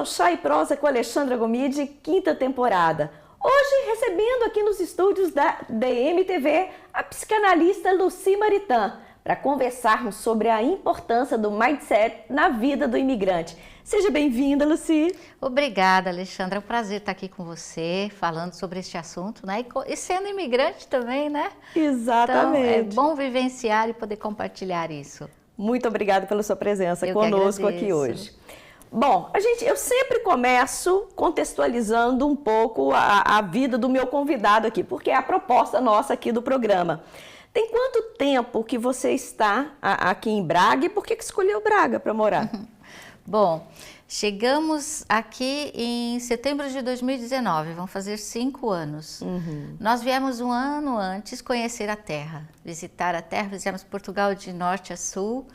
Chá e Prosa com Alexandra Gomide, quinta temporada. Hoje recebendo aqui nos estúdios da DMTV a psicanalista Lucy Maritan, para conversarmos sobre a importância do mindset na vida do imigrante. Seja bem-vinda, Lucy. Obrigada, Alexandra. É um prazer estar aqui com você, falando sobre este assunto, né? E sendo imigrante também, né? Exatamente. Então, é bom vivenciar e poder compartilhar isso. Muito obrigada pela sua presença conosco aqui hoje. Bom, eu sempre começo contextualizando um pouco a vida do meu convidado aqui, porque é a proposta nossa aqui do programa. Tem quanto tempo que você está aqui em Braga e por que escolheu Braga para morar? Bom, chegamos aqui em setembro de 2019, vão fazer 5 anos. Nós viemos um ano antes conhecer a terra, visitar a terra, fizemos Portugal de norte a sul.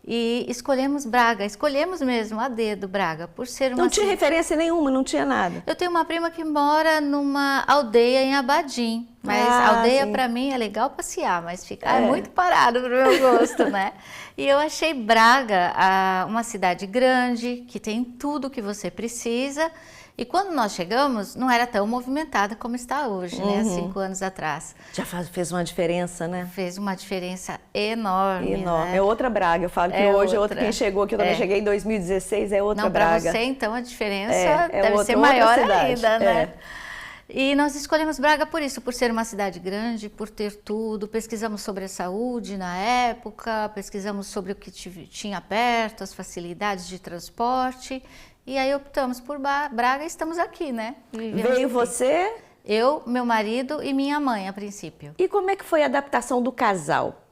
E escolhemos Braga, escolhemos mesmo a dedo Braga, por ser uma... Não tinha referência nenhuma, não tinha nada? Eu tenho uma prima que mora numa aldeia em Abadim, mas aldeia para mim é legal passear, mas ficar é muito parado pro meu gosto, né? E eu achei Braga uma cidade grande, que tem tudo que você precisa. E quando nós chegamos, não era tão movimentada como está hoje, né? Há 5 anos atrás. Já fez uma diferença, né? Fez uma diferença enorme. Enorme. Né? É outra Braga. Eu falo que hoje é outra. Quem chegou aqui, quando eu cheguei em 2016, é outra Braga. Não, para você, então, a diferença deve ser maior ainda, né? E nós escolhemos Braga por isso, por ser uma cidade grande, por ter tudo. Pesquisamos sobre a saúde na época, pesquisamos sobre o que tinha perto, as facilidades de transporte. E aí optamos por Braga e estamos aqui, né? Veio você? Eu, meu marido e minha mãe, a princípio. E como é que foi a adaptação do casal?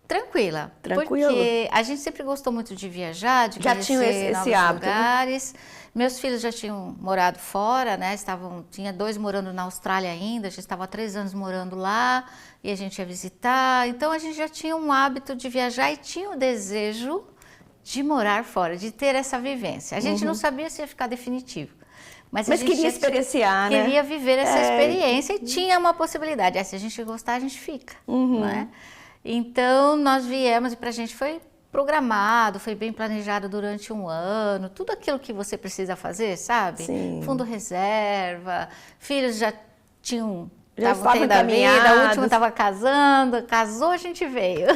Tranquila. Tranquilo? Porque a gente sempre gostou muito de viajar, de conhecer novos lugares. Meus filhos já tinham morado fora, né? Tinha 2 morando na Austrália ainda, a gente estava há 3 anos morando lá e a gente ia visitar. Então a gente já tinha um hábito de viajar e tinha o desejo de morar fora, de ter essa vivência. A gente não sabia se ia ficar definitivo. Mas a gente queria experienciar, né? Queria viver essa experiência e tinha uma possibilidade. Se a gente gostar, a gente fica, né? Então, nós viemos e pra gente foi programado, foi bem planejado durante um ano. Tudo aquilo que você precisa fazer, sabe? Sim. Fundo reserva, filhos já tinham... Já estavam encaminhados. A última estava casou, a gente veio.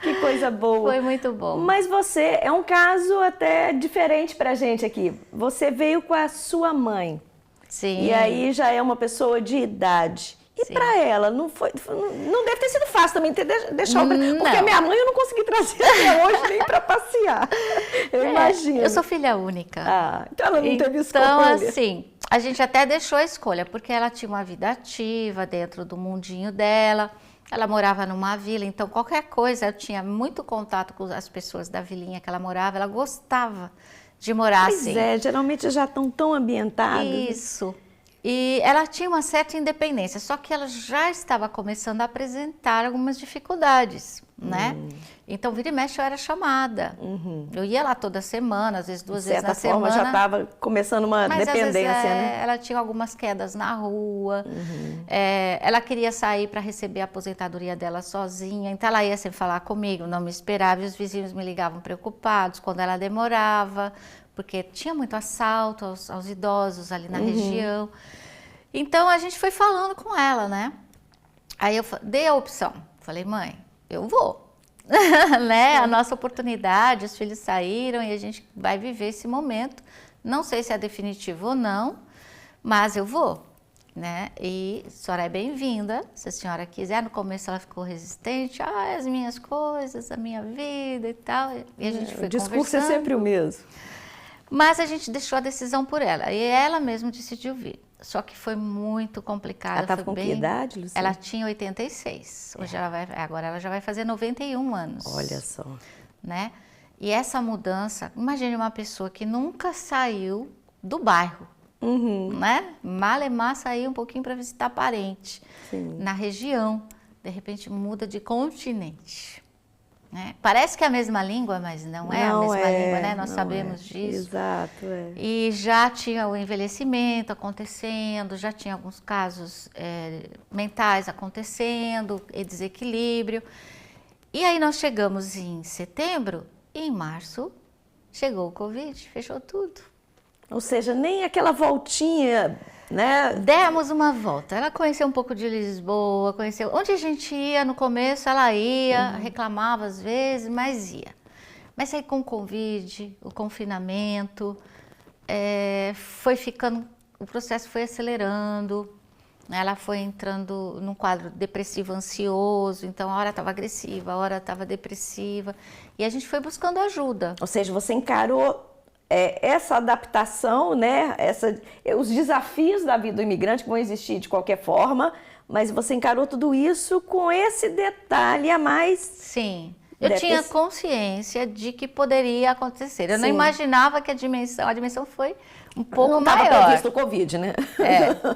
Que coisa boa. Foi muito bom. Mas você, é um caso até diferente pra gente aqui. Você veio com a sua mãe. Sim. E aí já é uma pessoa de idade. E para ela, não deve ter sido fácil também deixar porque a minha mãe eu não consegui trazer até hoje nem para passear. Eu imagino. Eu sou filha única. Então ela não teve escolha. Então, assim, a gente até deixou a escolha, porque ela tinha uma vida ativa dentro do mundinho dela. Ela morava numa vila, então qualquer coisa, eu tinha muito contato com as pessoas da vilinha que ela morava, ela gostava de morar assim. Pois é, geralmente já estão tão ambientadas. Isso. E ela tinha uma certa independência, só que ela já estava começando a apresentar algumas dificuldades, né? Então, vira e mexe, eu era chamada. Eu ia lá toda semana, às vezes 2 vezes na semana. De certa forma, já estava começando uma dependência, às vezes, né? Ela tinha algumas quedas na rua, ela queria sair para receber a aposentadoria dela sozinha, então ela ia sempre falar comigo, não me esperava, e os vizinhos me ligavam preocupados quando ela demorava, porque tinha muito assalto aos idosos ali na região. Então, a gente foi falando com ela, né? Aí eu dei a opção. Falei, mãe, eu vou. Né? A nossa oportunidade, os filhos saíram e a gente vai viver esse momento. Não sei se é definitivo ou não, mas eu vou. Né? E a senhora é bem-vinda, se a senhora quiser. No começo ela ficou resistente, as minhas coisas, a minha vida e tal. E a gente foi conversando. O discurso é sempre o mesmo. Mas a gente deixou a decisão por ela, e ela mesma decidiu vir. Só que foi muito complicado. Ela estava com que idade, Lucy? Ela tinha 86, agora ela já vai fazer 91 anos. Olha só. Né? E essa mudança, imagine uma pessoa que nunca saiu do bairro, né? Malemar saiu um pouquinho para visitar parente na região, de repente muda de continente. Né? Parece que é a mesma língua, mas não é a mesma língua, né? Nós sabemos disso. Exato, E já tinha o envelhecimento acontecendo, já tinha alguns casos mentais acontecendo, e desequilíbrio. E aí nós chegamos em setembro e em março chegou o Covid, fechou tudo. Ou seja, nem aquela voltinha, né? Demos uma volta. Ela conheceu um pouco de Lisboa, conheceu... Onde a gente ia no começo, ela ia, reclamava às vezes, mas ia. Mas aí com o Covid, o confinamento, foi ficando... O processo foi acelerando, ela foi entrando num quadro depressivo ansioso, então a hora estava agressiva, a hora estava depressiva, e a gente foi buscando ajuda. Ou seja, você encarou essa adaptação, né? Os desafios da vida do imigrante que vão existir de qualquer forma, mas você encarou tudo isso com esse detalhe a mais. Sim. Eu tinha consciência de que poderia acontecer. Eu não imaginava que a dimensão foi um pouco maior. Não estava previsto o Covid, né?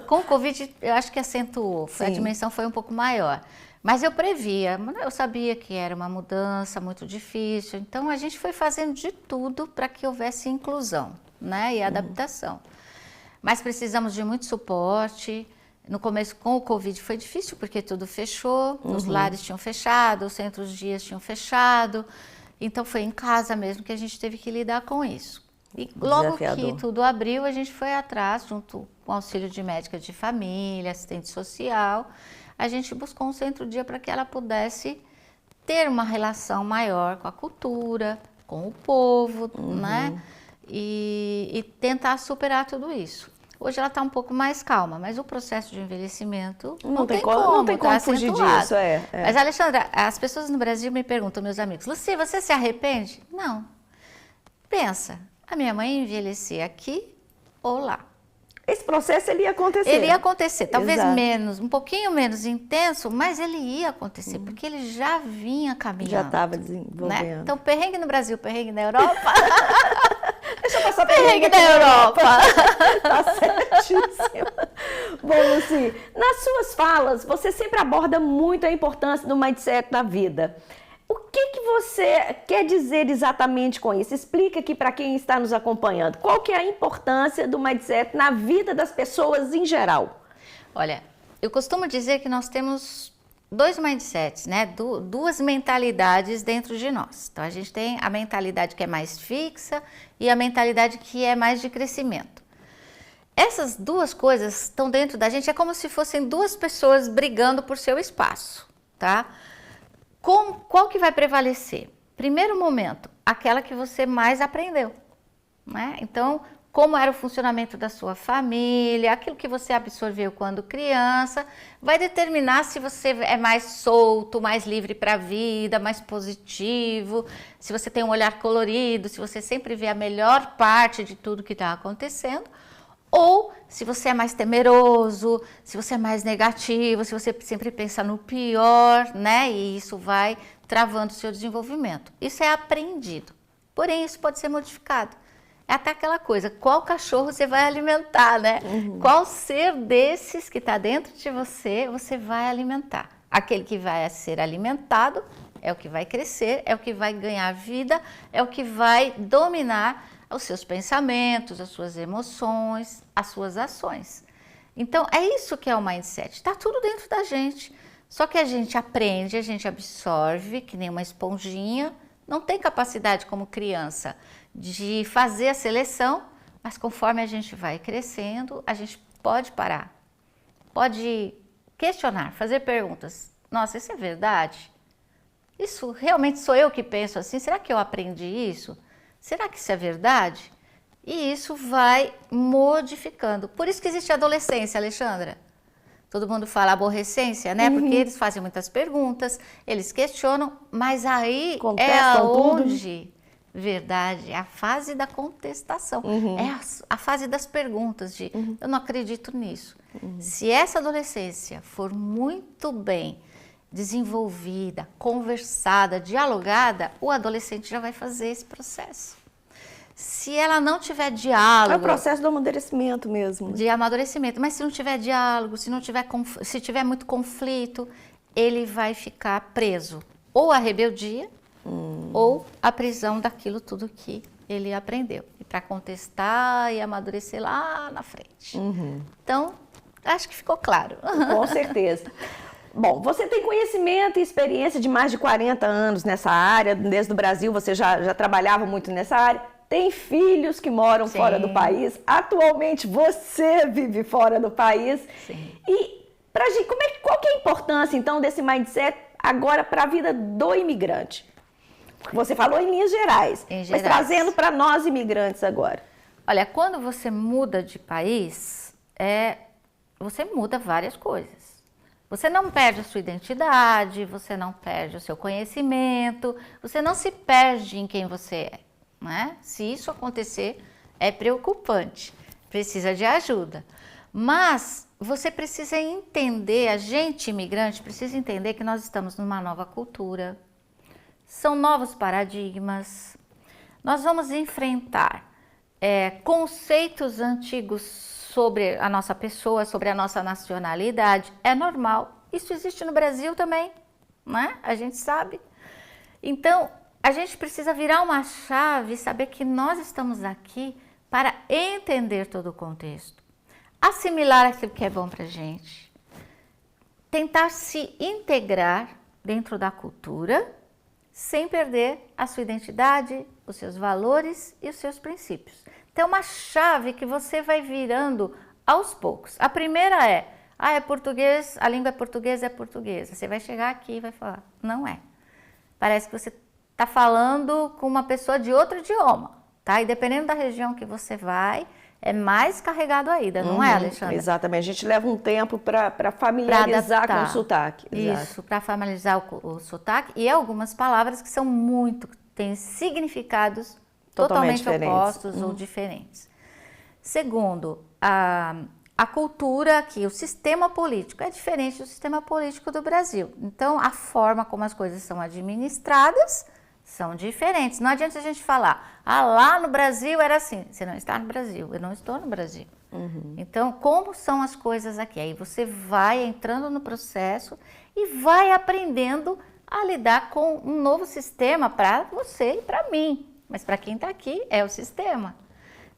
Com o Covid, eu acho que acentuou. A dimensão foi um pouco maior. Mas eu previa, eu sabia que era uma mudança muito difícil. Então, a gente foi fazendo de tudo para que houvesse inclusão, né? E adaptação. Mas precisamos de muito suporte. No começo, com o Covid, foi difícil, porque tudo fechou, os lares tinham fechado, os centros de dias tinham fechado. Então, foi em casa mesmo que a gente teve que lidar com isso. E logo que tudo abriu, a gente foi atrás, junto com o auxílio de médica de família, assistente social, a gente buscou um centro-dia para que ela pudesse ter uma relação maior com a cultura, com o povo, né? E tentar superar tudo isso. Hoje ela está um pouco mais calma, mas o processo de envelhecimento não tem como fugir disso. Mas, Alexandra, as pessoas no Brasil me perguntam, meus amigos, Lucy, você se arrepende? Não. Pensa, a minha mãe envelhecer aqui ou lá. Esse processo ele ia acontecer. Ele ia acontecer, talvez menos, um pouquinho menos intenso, mas ele ia acontecer, porque ele já vinha caminhando. Já estava desenvolvendo. Né? Então, perrengue no Brasil, perrengue na Europa. Deixa eu passar perrengue na Europa. Tá certíssimo. Bom, Lucy, nas suas falas, você sempre aborda muito a importância do mindset na vida. O que você quer dizer exatamente com isso? Explica aqui para quem está nos acompanhando. Qual que é a importância do mindset na vida das pessoas em geral? Olha, eu costumo dizer que nós temos dois mindsets, né? Duas mentalidades dentro de nós. Então, a gente tem a mentalidade que é mais fixa e a mentalidade que é mais de crescimento. Essas duas coisas estão dentro da gente, é como se fossem duas pessoas brigando por seu espaço, tá? Qual que vai prevalecer? Primeiro momento, aquela que você mais aprendeu, né? Então, como era o funcionamento da sua família, aquilo que você absorveu quando criança, vai determinar se você é mais solto, mais livre para a vida, mais positivo, se você tem um olhar colorido, se você sempre vê a melhor parte de tudo que está acontecendo, ou se você é mais temeroso, se você é mais negativo, se você sempre pensa no pior, né? E isso vai travando o seu desenvolvimento. Isso é aprendido, porém isso pode ser modificado. É até aquela coisa, qual cachorro você vai alimentar, né? Qual ser desses que está dentro de você vai alimentar. Aquele que vai ser alimentado é o que vai crescer, é o que vai ganhar vida, é o que vai dominar os seus pensamentos, as suas emoções, as suas ações. Então, é isso que é o mindset. Está tudo dentro da gente. Só que a gente aprende, a gente absorve, que nem uma esponjinha. Não tem capacidade como criança de fazer a seleção, mas conforme a gente vai crescendo, a gente pode parar. Pode questionar, fazer perguntas. Nossa, isso é verdade? Isso realmente sou eu que penso assim? Será que eu aprendi isso? Será que isso é verdade? E isso vai modificando. Por isso que existe a adolescência, Alexandra. Todo mundo fala aborrecência, né? Porque eles fazem muitas perguntas, eles questionam, mas aí contestam onde, verdade, é a fase da contestação. É a fase das perguntas, de eu não acredito nisso. Se essa adolescência for muito bem desenvolvida, conversada, dialogada, o adolescente já vai fazer esse processo. Se ela não tiver diálogo... É o processo do amadurecimento mesmo. De amadurecimento. Mas se não tiver diálogo, se tiver muito conflito, ele vai ficar preso. Ou à rebeldia, ou à prisão daquilo tudo que ele aprendeu. E para contestar e amadurecer lá na frente. Então, acho que ficou claro. Com certeza. Bom, você tem conhecimento e experiência de mais de 40 anos nessa área, desde o Brasil você já trabalhava muito nessa área. tem filhos que moram Sim. fora do país. Atualmente você vive fora do país. Sim. E pra gente, qual que é a importância então desse mindset agora para a vida do imigrante? Porque você falou em linhas gerais, mas trazendo para nós imigrantes agora. Olha, quando você muda de país, você muda várias coisas. Você não perde a sua identidade, você não perde o seu conhecimento, você não se perde em quem você é, né? Se isso acontecer, é preocupante, precisa de ajuda. Mas você precisa entender, a gente imigrante precisa entender que nós estamos numa nova cultura, são novos paradigmas, nós vamos enfrentar conceitos antigos sobre a nossa pessoa, sobre a nossa nacionalidade, é normal. Isso existe no Brasil também, né? A gente sabe. Então, a gente precisa virar uma chave e saber que nós estamos aqui para entender todo o contexto, assimilar aquilo que é bom para a gente, tentar se integrar dentro da cultura, sem perder a sua identidade, os seus valores e os seus princípios. Tem uma chave que você vai virando aos poucos. A primeira é português, a língua é portuguesa. Você vai chegar aqui e vai falar, não é. Parece que você está falando com uma pessoa de outro idioma, tá? E dependendo da região que você vai, é mais carregado ainda, não é, Alexandra? Exatamente, a gente leva um tempo para familiarizar com o sotaque. Isso, para familiarizar o sotaque e algumas palavras que são têm significados totalmente opostos ou diferentes. Segundo, a cultura aqui, o sistema político é diferente do sistema político do Brasil. Então, a forma como as coisas são administradas são diferentes. Não adianta a gente falar, lá no Brasil era assim. Você não está no Brasil, eu não estou no Brasil. Então, como são as coisas aqui? Aí você vai entrando no processo e vai aprendendo a lidar com um novo sistema para você e para mim. Mas para quem está aqui é o sistema.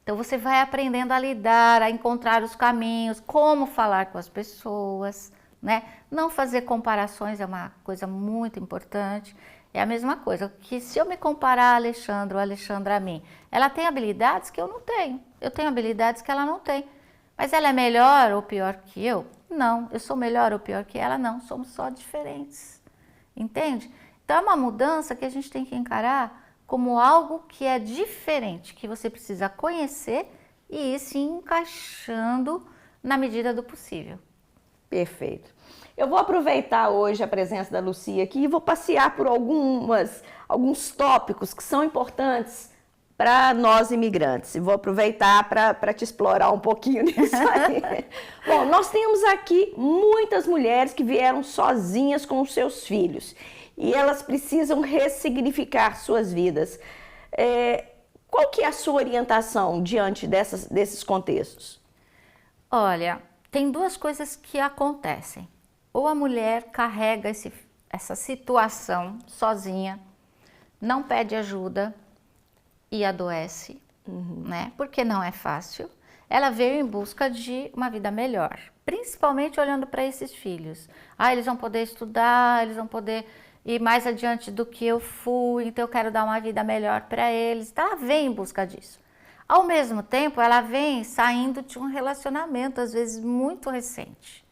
Então você vai aprendendo a lidar, a encontrar os caminhos, como falar com as pessoas, né? Não fazer comparações é uma coisa muito importante. É a mesma coisa, que se eu me comparar a Alexandra ou a Alexandra a mim, ela tem habilidades que eu não tenho. Eu tenho habilidades que ela não tem. Mas ela é melhor ou pior que eu? Não. Eu sou melhor ou pior que ela? Não. Somos só diferentes. Entende? Então é uma mudança que a gente tem que encarar como algo que é diferente, que você precisa conhecer e ir se encaixando na medida do possível. Perfeito. Eu vou aproveitar hoje a presença da Lucia aqui e vou passear por alguns tópicos que são importantes para nós imigrantes. E vou aproveitar para te explorar um pouquinho nisso aí. Bom, nós temos aqui muitas mulheres que vieram sozinhas com os seus filhos. E elas precisam ressignificar suas vidas. Qual que é a sua orientação diante desses contextos? Olha, tem duas coisas que acontecem. Ou a mulher carrega essa situação sozinha, não pede ajuda e adoece, né? Porque não é fácil. Ela veio em busca de uma vida melhor, principalmente olhando para esses filhos. Eles vão poder estudar, eles vão poder ir mais adiante do que eu fui, então eu quero dar uma vida melhor para eles. Então ela vem em busca disso. Ao mesmo tempo, ela vem saindo de um relacionamento, às vezes muito recente.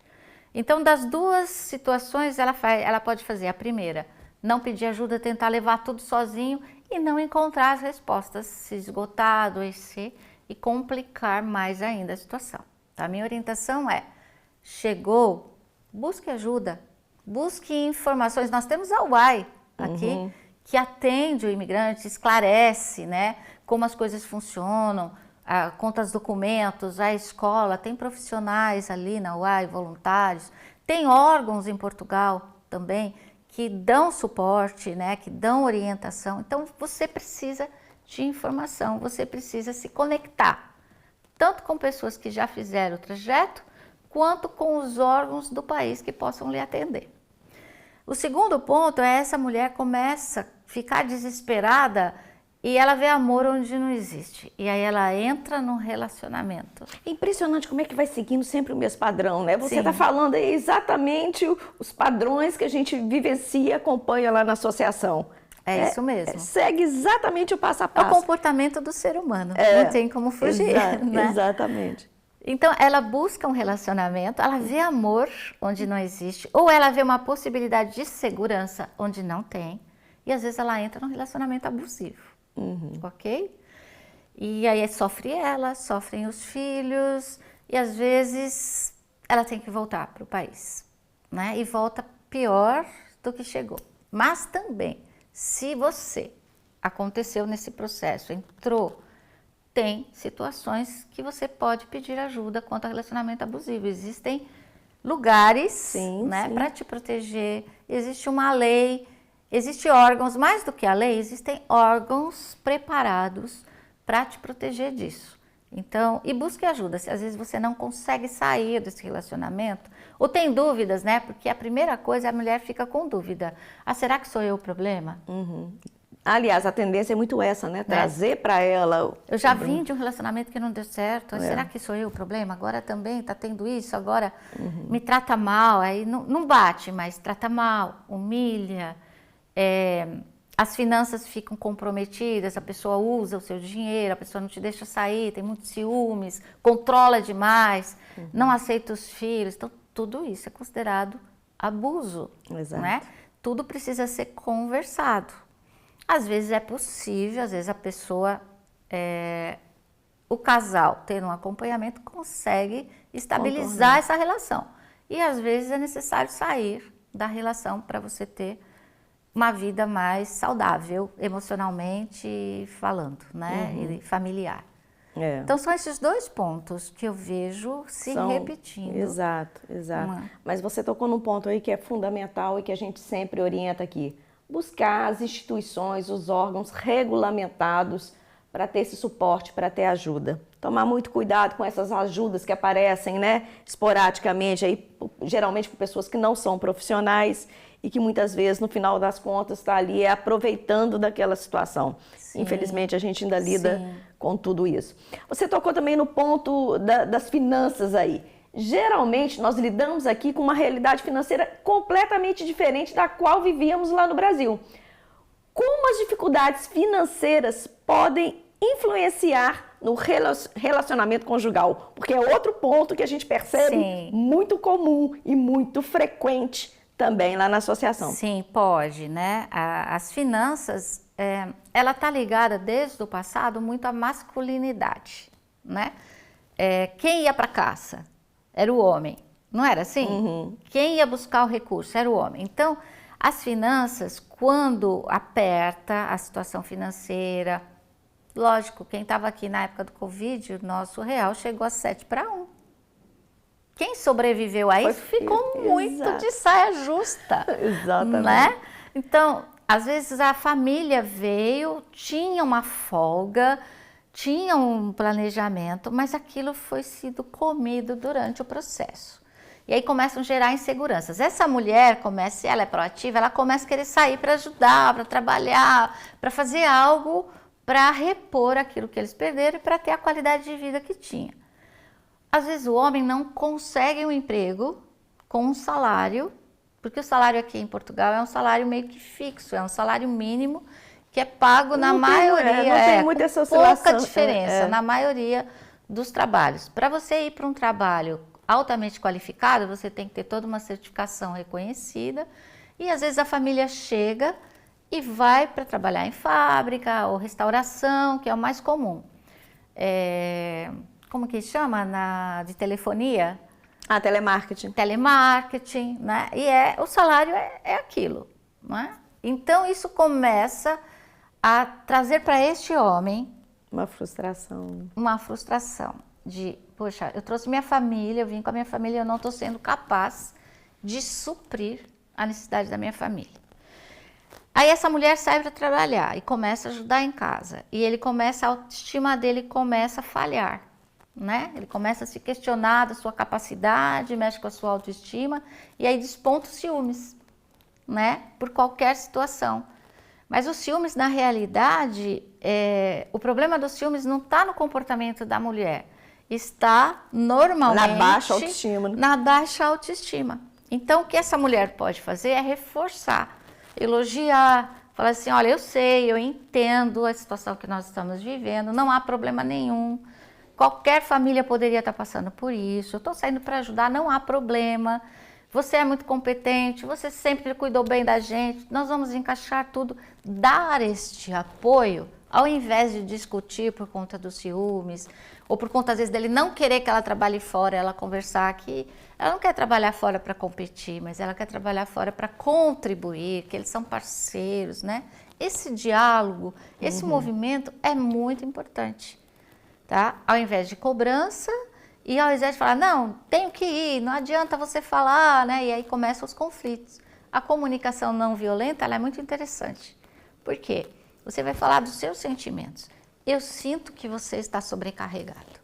Então, das duas situações, ela pode fazer a primeira, não pedir ajuda, tentar levar tudo sozinho e não encontrar as respostas, se esgotar, adoecer e complicar mais ainda a situação. A minha orientação chegou, busque ajuda, busque informações. Nós temos a UAI aqui, que atende o imigrante, esclarece, né, como as coisas funcionam, conta os documentos, a escola, tem profissionais ali na UAI, voluntários, tem órgãos em Portugal também que dão suporte, né, que dão orientação. Então você precisa de informação, você precisa se conectar, tanto com pessoas que já fizeram o trajeto, quanto com os órgãos do país que possam lhe atender. O segundo ponto é essa mulher começa a ficar desesperada e ela vê amor onde não existe. E aí ela entra num relacionamento. Impressionante como é que vai seguindo sempre o mesmo padrão, né? Você está falando aí exatamente os padrões que a gente vivencia e acompanha lá na associação. É isso mesmo. Segue exatamente o passo a É o passo. comportamento do ser humano, não tem como fugir. Né? Exatamente. Então, ela busca um relacionamento, ela vê amor onde não existe, ou ela vê uma possibilidade de segurança onde não tem, e às vezes ela entra num relacionamento abusivo, ok? E aí sofre ela, sofrem os filhos, e às vezes ela tem que voltar para o país, né? E volta pior do que chegou. Mas também, se você aconteceu nesse processo, entrou, tem situações que você pode pedir ajuda quanto ao relacionamento abusivo. Existem lugares, né, para te proteger, existe uma lei, existem órgãos, mais do que a lei, existem órgãos preparados para te proteger disso. Então, e busque ajuda, se às vezes você não consegue sair desse relacionamento, ou tem dúvidas, né, porque a primeira coisa, a mulher fica com dúvida, será que sou eu o problema? Aliás, a tendência é muito essa, né? Trazer para ela... Eu já vim de um relacionamento que não deu certo, será que sou eu o problema? Agora também está tendo isso, agora me trata mal, aí não bate, mas trata mal, humilha, as finanças ficam comprometidas, a pessoa usa o seu dinheiro, a pessoa não te deixa sair, tem muitos ciúmes, controla demais, não aceita os filhos, então tudo isso é considerado abuso, né? Tudo precisa ser conversado. Às vezes é possível, às vezes a pessoa, o casal, tendo um acompanhamento, consegue estabilizar essa relação. E às vezes é necessário sair da relação para você ter uma vida mais saudável, emocionalmente falando, né? E familiar. Então são esses dois pontos que eu vejo se repetindo. Exato. Mas você tocou num ponto aí que é fundamental e que a gente sempre orienta aqui. Buscar as instituições, os órgãos regulamentados para ter esse suporte, para ter ajuda. Tomar muito cuidado com essas ajudas que aparecem, né, esporadicamente, aí, geralmente por pessoas que não são profissionais e que muitas vezes, no final das contas, está ali aproveitando daquela situação. Infelizmente, a gente ainda lida com tudo isso. Você tocou também no ponto das finanças aí. Geralmente, nós lidamos aqui com uma realidade financeira completamente diferente da qual vivíamos lá no Brasil. Como as dificuldades financeiras podem influenciar no relacionamento conjugal? Porque é outro ponto que a gente percebe muito comum e muito frequente também lá na associação. Sim, pode, né? As finanças, ela está ligada desde o passado muito à masculinidade, né? Quem ia para caça? Era o homem, não era assim? Quem ia buscar o recurso? Era o homem. Então, as finanças, quando aperta a situação financeira, lógico, quem estava aqui na época do Covid, o nosso real chegou a 7-1. Quem sobreviveu a isso ficou muito de saia justa. Exatamente. Né? Então, às vezes a família veio, tinha uma folga, tinha um planejamento, mas aquilo foi sido comido durante o processo. E aí começam a gerar inseguranças. Essa mulher ela é proativa, ela começa a querer sair para ajudar, para trabalhar, para fazer algo para repor aquilo que eles perderam e para ter a qualidade de vida que tinha. Às vezes o homem não consegue um emprego com um salário, porque o salário aqui em Portugal é um salário meio que fixo, é um salário mínimo que é pago na maioria, não tem muita essa oscilação, pouca diferença na maioria dos trabalhos. Para você ir para um trabalho altamente qualificado, você tem que ter toda uma certificação reconhecida e às vezes a família chega e vai para trabalhar em fábrica ou restauração, que é o mais comum. Como que chama? De telefonia? Telemarketing. Telemarketing, né? E o salário é aquilo, não é? Então isso começa a trazer para este homem uma frustração. Uma frustração de, poxa, eu trouxe minha família, eu vim com a minha família, eu não estou sendo capaz de suprir a necessidade da minha família. Aí essa mulher sai para trabalhar e começa a ajudar em casa. E a autoestima dele começa a falhar, né? Ele começa a se questionar da sua capacidade, mexe com a sua autoestima e aí desponta os ciúmes, né? Por qualquer situação. Mas os ciúmes, na realidade, o problema dos ciúmes não está no comportamento da mulher, está normalmente na baixa autoestima. Né? Na baixa autoestima. Então, o que essa mulher pode fazer é reforçar, elogiar, Fala assim, olha, eu sei, eu entendo a situação que nós estamos vivendo, não há problema nenhum. Qualquer família poderia estar passando por isso. Eu estou saindo para ajudar, não há problema. Você é muito competente, você sempre cuidou bem da gente. Nós vamos encaixar tudo. Dar este apoio, ao invés de discutir por conta dos ciúmes, ou por conta, às vezes, dele não querer que ela trabalhe fora, ela conversar aqui. Ela não quer trabalhar fora para competir, mas ela quer trabalhar fora para contribuir, que eles são parceiros, né? Esse diálogo, esse movimento é muito importante. Tá? Ao invés de cobrança e ao invés de falar, não, tenho que ir, não adianta você falar, né? E aí começam os conflitos. A comunicação não violenta, ela é muito interessante. Por quê? Você vai falar dos seus sentimentos. Eu sinto que você está sobrecarregado.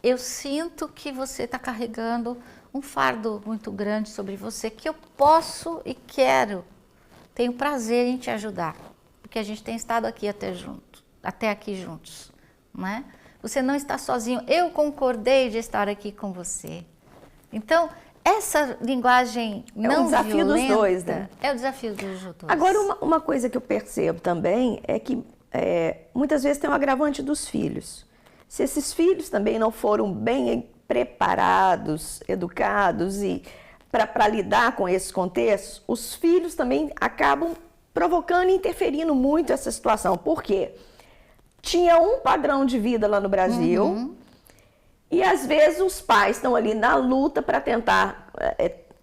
Eu sinto que você está carregando um fardo muito grande sobre você, que eu posso e quero. Tenho prazer em te ajudar, porque a gente tem estado aqui até aqui juntos, né? Você não está sozinho, eu concordei de estar aqui com você. Então, essa linguagem não violenta... É o desafio dos dois, né? É o desafio dos dois. Agora, uma coisa que eu percebo também é que muitas vezes tem um agravante dos filhos. Se esses filhos também não foram bem preparados, educados e para lidar com esses contextos, os filhos também acabam provocando e interferindo muito essa situação. Por quê? Tinha um padrão de vida lá no Brasil e às vezes os pais estão ali na luta para tentar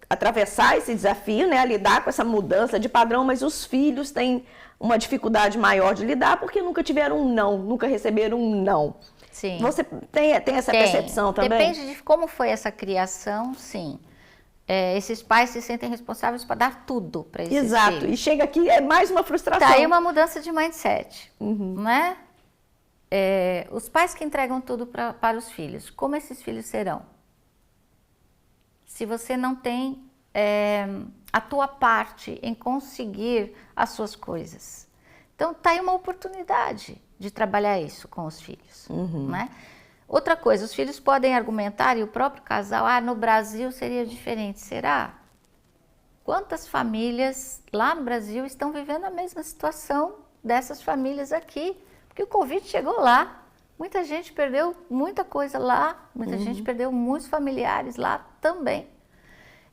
atravessar esse desafio, né, a lidar com essa mudança de padrão, mas os filhos têm uma dificuldade maior de lidar porque nunca tiveram um não, nunca receberam um não. Sim. Você tem essa percepção também? Depende de como foi essa criação, sim. Esses pais se sentem responsáveis para dar tudo para esses filhos. Exato, e chega aqui, é mais uma frustração. Tá aí uma mudança de mindset, né? Os pais que entregam tudo para os filhos, como esses filhos serão? Se você não tem a tua parte em conseguir as suas coisas. Então, tá aí uma oportunidade de trabalhar isso com os filhos, né? Outra coisa, os filhos podem argumentar, e o próprio casal, no Brasil seria diferente. Será? Quantas famílias lá no Brasil estão vivendo a mesma situação dessas famílias aqui? Porque o Covid chegou lá, muita gente perdeu muita coisa lá, muita gente perdeu muitos familiares lá também.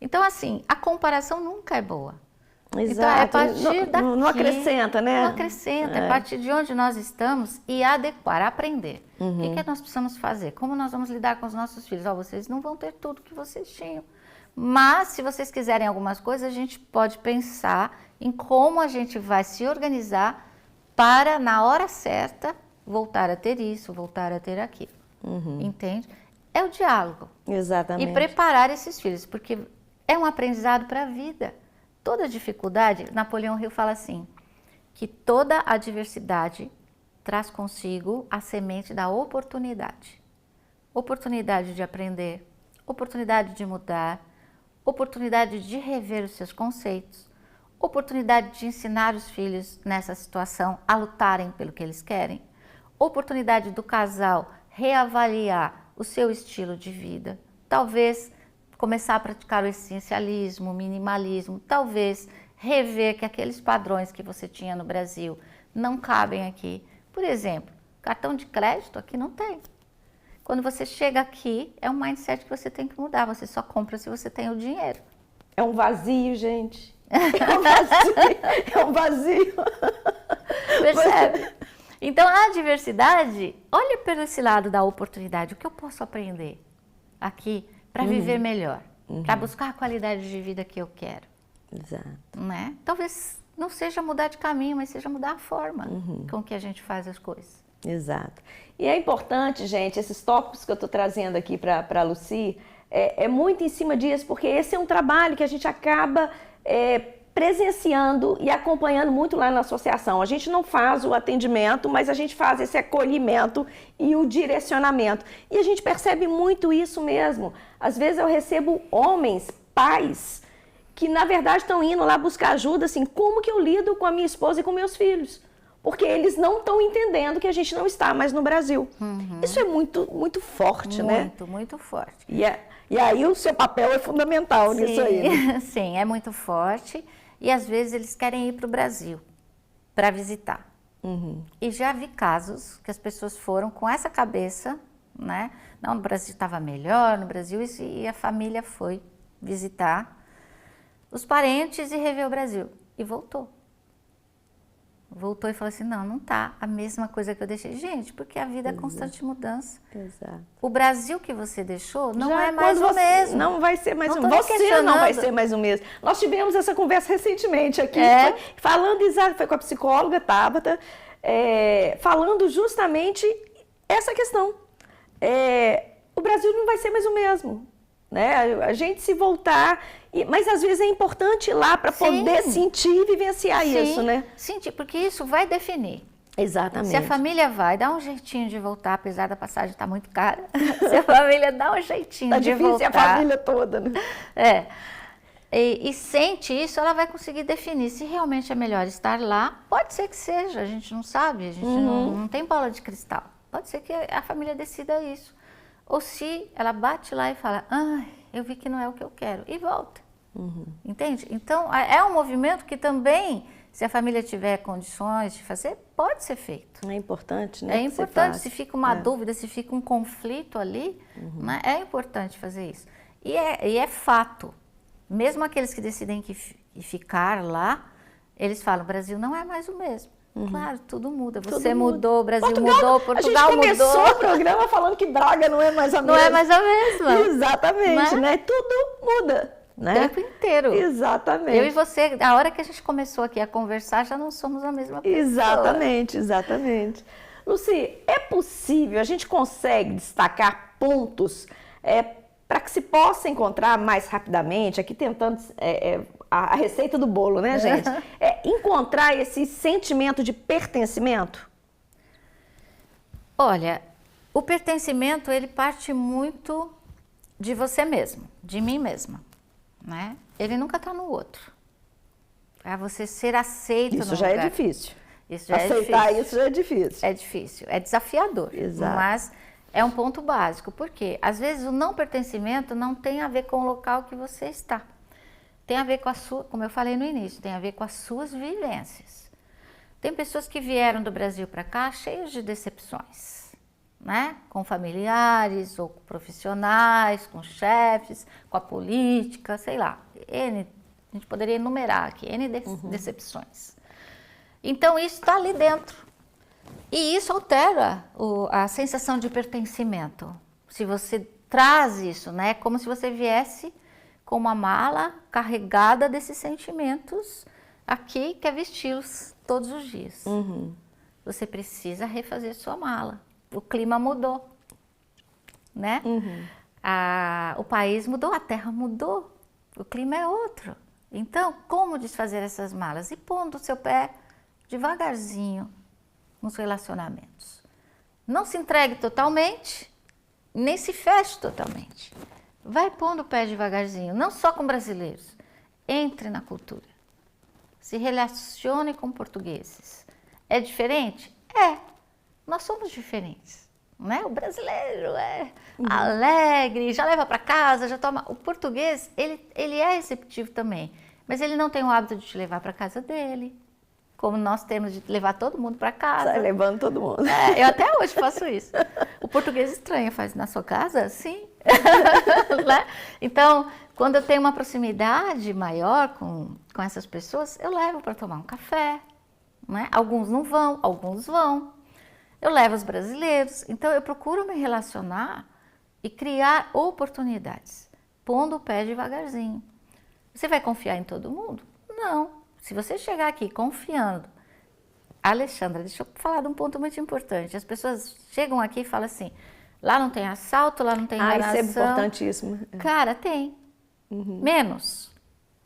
Então, assim, a comparação nunca é boa. Exato. Então, é a partir daqui... Não acrescenta, né? Não acrescenta, é a partir de onde nós estamos e adequar, aprender. O que nós precisamos fazer? Como nós vamos lidar com os nossos filhos? Vocês não vão ter tudo que vocês tinham. Mas, se vocês quiserem algumas coisas, a gente pode pensar em como a gente vai se organizar para, na hora certa, voltar a ter isso, voltar a ter aquilo. Entende? É o diálogo. Exatamente. E preparar esses filhos, porque é um aprendizado para a vida. Toda dificuldade, Napoleão Hill fala assim, que toda adversidade traz consigo a semente da oportunidade. Oportunidade de aprender, oportunidade de mudar, oportunidade de rever os seus conceitos, oportunidade de ensinar os filhos nessa situação a lutarem pelo que eles querem, oportunidade do casal reavaliar o seu estilo de vida, talvez começar a praticar o essencialismo, o minimalismo, talvez rever que aqueles padrões que você tinha no Brasil não cabem aqui. Por exemplo, cartão de crédito aqui não tem. Quando você chega aqui, é um mindset que você tem que mudar, você só compra se você tem o dinheiro. É um vazio, gente. É um vazio. É um vazio. Percebe? Então, a diversidade, olha por esse lado da oportunidade, o que eu posso aprender aqui para viver melhor, para buscar a qualidade de vida que eu quero. Exato. Né? Talvez não seja mudar de caminho, mas seja mudar a forma com que a gente faz as coisas. Exato. E é importante, gente, esses tópicos que eu estou trazendo aqui para a Lucy, é muito em cima disso, porque esse é um trabalho que a gente acaba presenciando e acompanhando muito lá na associação. A gente não faz o atendimento, mas a gente faz esse acolhimento e o direcionamento. E a gente percebe muito isso mesmo. Às vezes eu recebo homens, pais, que na verdade estão indo lá buscar ajuda, assim, como que eu lido com a minha esposa e com meus filhos? Porque eles não estão entendendo que a gente não está mais no Brasil. Isso é muito, muito forte, né? Muito, muito forte. E aí o seu papel é fundamental nisso aí. Né? Sim, é muito forte. E às vezes eles querem ir para o Brasil. para visitar. E já vi casos que as pessoas foram com essa cabeça, né? Não, no Brasil estava melhor, no Brasil, e a família foi visitar os parentes e rever o Brasil. E voltou. Voltou e falou assim, não tá a mesma coisa que eu deixei. Gente, porque a vida é constante mudança. Exato. O Brasil que você deixou não Já é mais o mesmo. Não vai ser mais o mesmo. Você questionando. não vai ser mais o mesmo. Nós tivemos essa conversa recentemente aqui, falando exato, foi com a psicóloga Tabata, falando justamente essa questão. O Brasil não vai ser mais o mesmo. Né? A gente se voltar, mas às vezes é importante ir lá para poder sentir e vivenciar isso, né? Sentir, porque isso vai definir. Exatamente. Se a família vai, dá um jeitinho de voltar, apesar da passagem estar muito cara. Se a família dá um jeitinho de voltar. Tá difícil a família toda, né? E sente isso, ela vai conseguir definir se realmente é melhor estar lá. Pode ser que seja, a gente não sabe, a gente não tem bola de cristal. Pode ser que a família decida isso. Ou se ela bate lá e fala, eu vi que não é o que eu quero, e volta. Entende? Então, é um movimento que também, se a família tiver condições de fazer, pode ser feito. É importante, né? É importante, se fica uma dúvida, se fica um conflito ali, né, é importante fazer isso. E é fato. Mesmo aqueles que decidem ficar lá, eles falam, o Brasil não é mais o mesmo. Claro, tudo muda. Você mudou, o Brasil mudou, Portugal mudou. A gente começou o programa falando que Braga não é mais a mesma. Não é mais a mesma. Exatamente, né? Tudo muda. Né? O tempo inteiro. Exatamente. Eu e você, a hora que a gente começou aqui a conversar, já não somos a mesma pessoa. Exatamente. Luci, é possível, a gente consegue destacar pontos para que se possa encontrar mais rapidamente, aqui tentando a receita do bolo, né, gente? Encontrar esse sentimento de pertencimento? Olha, o pertencimento, ele parte muito de você mesmo, de mim mesma, né? Ele nunca está no outro. É você ser aceito no lugar. Isso já é difícil. Isso já Aceitar é difícil. isso já é difícil. É difícil, é desafiador. Exato. Mas é um ponto básico, porque às vezes o não pertencimento não tem a ver com o local que você está. Tem a ver com a sua, como eu falei no início, tem a ver com as suas vivências. Tem pessoas que vieram do Brasil para cá cheias de decepções, né? Com familiares ou com profissionais, com chefes, com a política, sei lá. A gente poderia enumerar aqui, N decepções. Então isso está ali dentro. E isso altera a sensação de pertencimento. Se você traz isso, né? Como se você viesse com uma mala carregada desses sentimentos aqui, quer vesti-los todos os dias. Você precisa refazer sua mala. O clima mudou, né? O país mudou, a terra mudou, o clima é outro. Então, como desfazer essas malas? E pondo o seu pé devagarzinho nos relacionamentos. Não se entregue totalmente, nem se feche totalmente. Vai pondo o pé devagarzinho, não só com brasileiros. Entre na cultura. Se relacione com portugueses. É diferente? É. Nós somos diferentes. Né? O brasileiro é alegre, já leva para casa, já toma. O português, ele é receptivo também. Mas ele não tem o hábito de te levar para casa dele. Como nós temos de levar todo mundo para casa. Sai levando todo mundo. Eu até hoje faço isso. O português estranha faz na sua casa? Sim. Né? Então, quando eu tenho uma proximidade maior com essas pessoas, eu levo para tomar um café. Né? Alguns não vão, alguns vão. Eu levo os brasileiros. Então, eu procuro me relacionar e criar oportunidades, pondo o pé devagarzinho. Você vai confiar em todo mundo? Não. Se você chegar aqui confiando, Alexandra, deixa eu falar de um ponto muito importante. As pessoas chegam aqui e falam assim, lá não tem assalto, lá não tem enganação. Isso é importantíssimo. Cara, tem. Menos.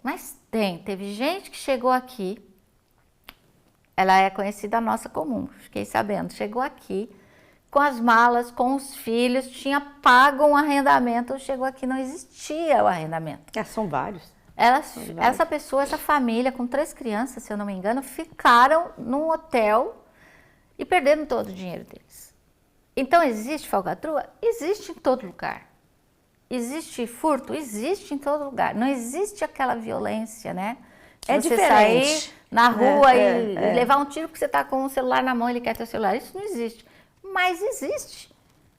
Mas tem. Teve gente que chegou aqui, ela é conhecida nossa comum, fiquei sabendo. Chegou aqui com as malas, com os filhos, tinha pago um arrendamento, chegou aqui, não existia o arrendamento. São vários. Essa pessoa, essa família, com 3 crianças, se eu não me engano, ficaram num hotel e perderam todo o dinheiro deles. Então, existe falcatrua? Existe em todo lugar. Existe furto? Existe em todo lugar. Não existe aquela violência, né? É você diferente. Sair na rua e levar um tiro porque você está com o celular na mão e ele quer ter o celular. Isso não existe. Mas existe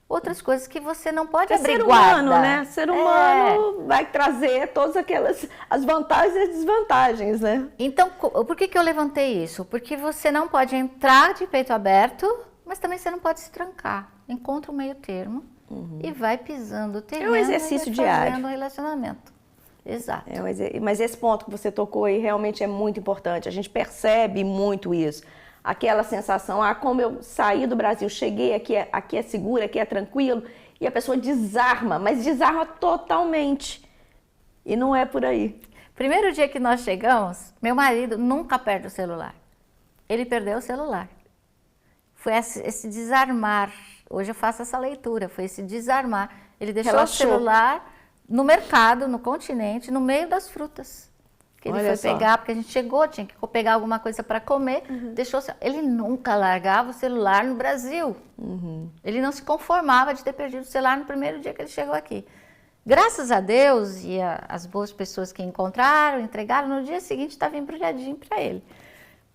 outras coisas que você não pode abrir ser guarda. humano, né? Ser humano vai trazer todas aquelas as vantagens e as desvantagens, né? Então, por que eu levantei isso? Porque você não pode entrar de peito aberto, mas também você não pode se trancar. Encontra um meio termo e vai pisando o terreno. É um exercício e diário. Fazendo um relacionamento. Exato. Mas esse ponto que você tocou aí realmente é muito importante. A gente percebe muito isso. Aquela sensação, como eu saí do Brasil, cheguei aqui é seguro, aqui é tranquilo, e a pessoa desarma, mas desarma totalmente. E não é por aí. Primeiro dia que nós chegamos, meu marido nunca perde o celular. Ele perdeu o celular. Foi esse desarmar. Hoje eu faço essa leitura, foi esse desarmar. Ele deixou o celular no mercado, no continente, no meio das frutas. Que ele foi pegar, porque a gente chegou, tinha que pegar alguma coisa para comer, deixou. Ele nunca largava o celular no Brasil. Ele não se conformava de ter perdido o celular no primeiro dia que ele chegou aqui. Graças a Deus e as boas pessoas que encontraram, entregaram, no dia seguinte estava embrulhadinho para ele.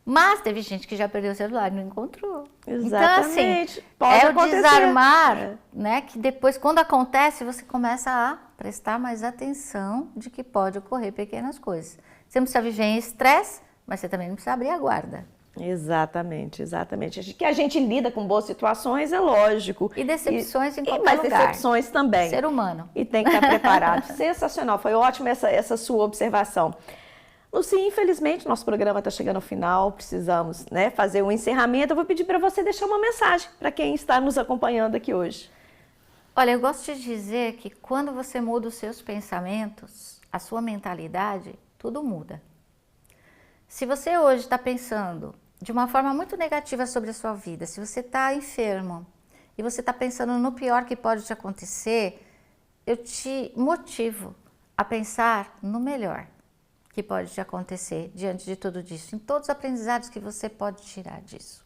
Mas teve gente que já perdeu o celular e não encontrou. Exatamente. Então, assim, o desarmar, né? Que depois, quando acontece, você começa a prestar mais atenção de que pode ocorrer pequenas coisas. Você não precisa viver em estresse, mas você também não precisa abrir a guarda. Exatamente. Que a gente lida com boas situações, é lógico. E decepções em qualquer lugar. Mas decepções também. Ser humano. E tem que estar preparado. Sensacional, foi ótima essa sua observação. Luci, infelizmente, nosso programa está chegando ao final, precisamos, né, fazer um encerramento. Eu vou pedir para você deixar uma mensagem para quem está nos acompanhando aqui hoje. Olha, eu gosto de dizer que quando você muda os seus pensamentos, a sua mentalidade, tudo muda. Se você hoje está pensando de uma forma muito negativa sobre a sua vida, se você está enfermo e você está pensando no pior que pode te acontecer, eu te motivo a pensar no melhor que pode te acontecer diante de tudo isso, em todos os aprendizados que você pode tirar disso.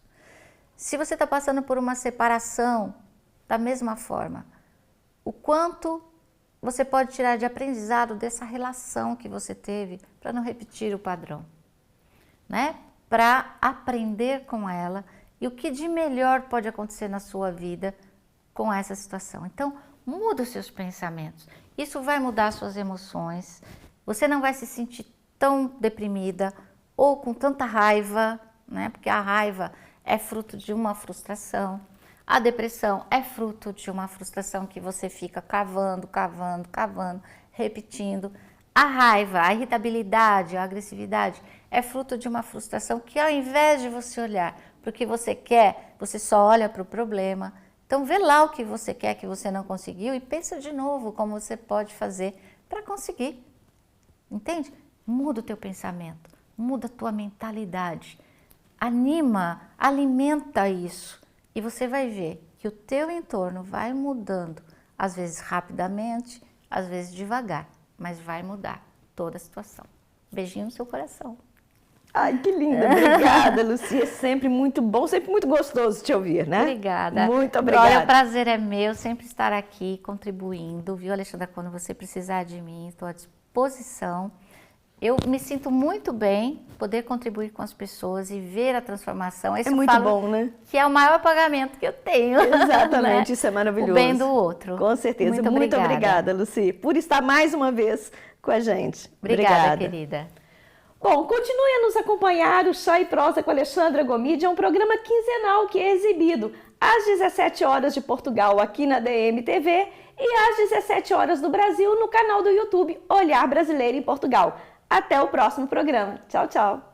Se você está passando por uma separação, da mesma forma, o quanto você pode tirar de aprendizado dessa relação que você teve para não repetir o padrão, né? Para aprender com ela e o que de melhor pode acontecer na sua vida com essa situação. Então, muda os seus pensamentos. Isso vai mudar as suas emoções. Você não vai se sentir tão deprimida ou com tanta raiva, né? Porque a raiva é fruto de uma frustração. A depressão é fruto de uma frustração que você fica cavando, repetindo. A raiva, a irritabilidade, a agressividade é fruto de uma frustração que, ao invés de você olhar para o que você quer, você só olha para o problema. Então, vê lá o que você quer que você não conseguiu e pensa de novo como você pode fazer para conseguir. Entende? Muda o teu pensamento, muda a tua mentalidade. Anima, alimenta isso. E você vai ver que o teu entorno vai mudando, às vezes rapidamente, às vezes devagar, mas vai mudar toda a situação. Beijinho no seu coração. Ai, que linda. Obrigada, Lucia. Sempre muito bom, sempre muito gostoso te ouvir, né? Obrigada. Muito obrigada. Olha, o prazer é meu sempre estar aqui contribuindo, viu, Alexandra? Quando você precisar de mim, estou à disposição. Eu me sinto muito bem poder contribuir com as pessoas e ver a transformação. Isso é muito bom, né? Que é o maior pagamento que eu tenho. Exatamente, né? Isso é maravilhoso. O bem do outro. Com certeza. Muito obrigada, Luci, por estar mais uma vez com a gente. Obrigada, querida. Bom, continue a nos acompanhar. O Chá e Prosa com Alexandra Gomide é um programa quinzenal que é exibido às 17 horas de Portugal aqui na DMTV e às 17 horas do Brasil no canal do YouTube Olhar Brasileiro em Portugal. Até o próximo programa. Tchau, tchau.